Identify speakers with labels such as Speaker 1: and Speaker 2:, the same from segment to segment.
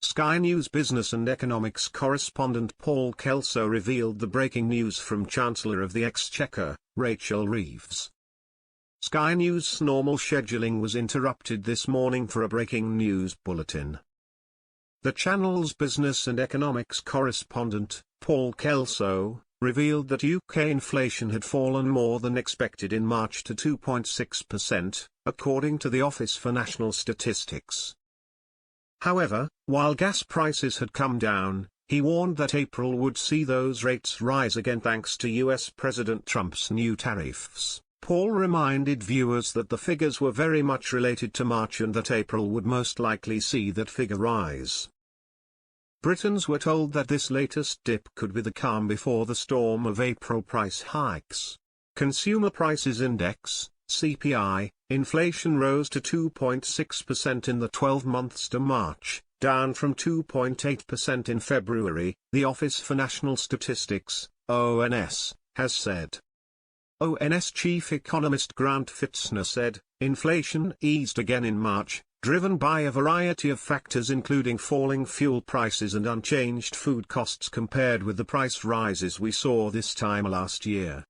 Speaker 1: Sky News business and economics correspondent Paul Kelso revealed the breaking news from Chancellor of the Exchequer, Rachel Reeves. Sky News' normal scheduling was interrupted this morning for a breaking news bulletin. The channel's business and economics correspondent, Paul Kelso, revealed that UK inflation had fallen more than expected in March to 2.6%, according to the Office for National Statistics. However, while gas prices had come down, he warned that April would see those rates rise again thanks to US President Trump's new tariffs. Paul reminded viewers that the figures were very much related to March and that April would most likely see that figure rise. Britons were told that this latest dip could be the calm before the storm of April price hikes. Consumer Prices Index, CPI, inflation rose to 2.6% in the 12 months to March, down from 2.8% in February, the Office for National Statistics, ONS, has said. ONS chief economist Grant Fitzner said, inflation eased again in March, driven by a variety of factors including falling fuel prices and unchanged food costs compared with the price rises we saw this time last year.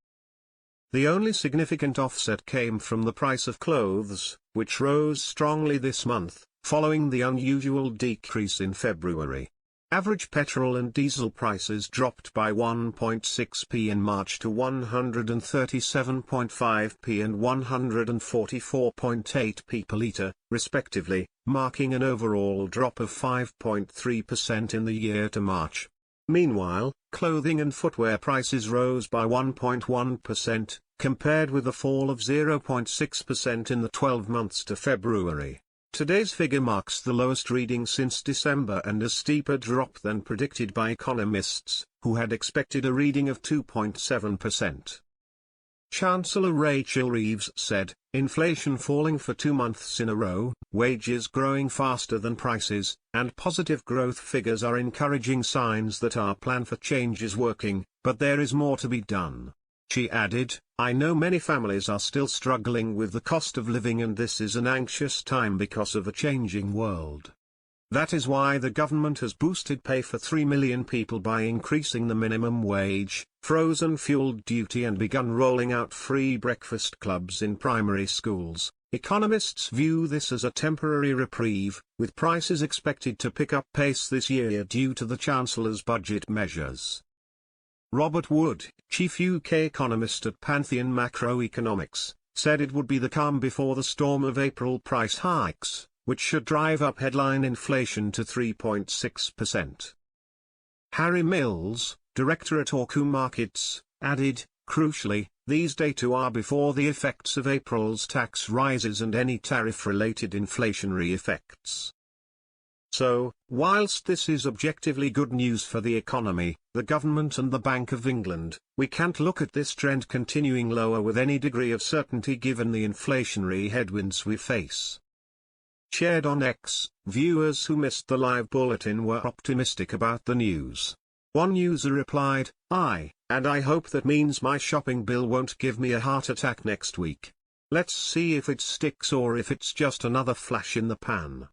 Speaker 1: The only significant offset came from the price of clothes, which rose strongly this month, following the unusual decrease in February. Average petrol and diesel prices dropped by 1.6p in March to 137.5p and 144.8p per litre, respectively, marking an overall drop of 5.3% in the year to March. Meanwhile, clothing and footwear prices rose by 1.1%, compared with a fall of 0.6% in the 12 months to February. Today's figure marks the lowest reading since December and a steeper drop than predicted by economists, who had expected a reading of 2.7%. Chancellor Rachel Reeves said, inflation falling for 2 months in a row, wages growing faster than prices, and positive growth figures are encouraging signs that our plan for change is working, but there is more to be done. She added, I know many families are still struggling with the cost of living and this is an anxious time because of a changing world. That is why the government has boosted pay for 3 million people by increasing the minimum wage, frozen fuel duty and begun rolling out free breakfast clubs in primary schools. Economists view this as a temporary reprieve, with prices expected to pick up pace this year due to the Chancellor's budget measures. Robert Wood, chief UK economist at Pantheon Macroeconomics, said it would be the calm before the storm of April price hikes, which should drive up headline inflation to 3.6%. Harry Mills, director at Aucu Markets, added, crucially, these data are before the effects of April's tax rises and any tariff-related inflationary effects. So, whilst this is objectively good news for the economy, the government and the Bank of England, we can't look at this trend continuing lower with any degree of certainty given the inflationary headwinds we face. Shared on X, viewers who missed the live bulletin were optimistic about the news. One user replied, and I hope that means my shopping bill won't give me a heart attack next week. Let's see if it sticks or if it's just another flash in the pan.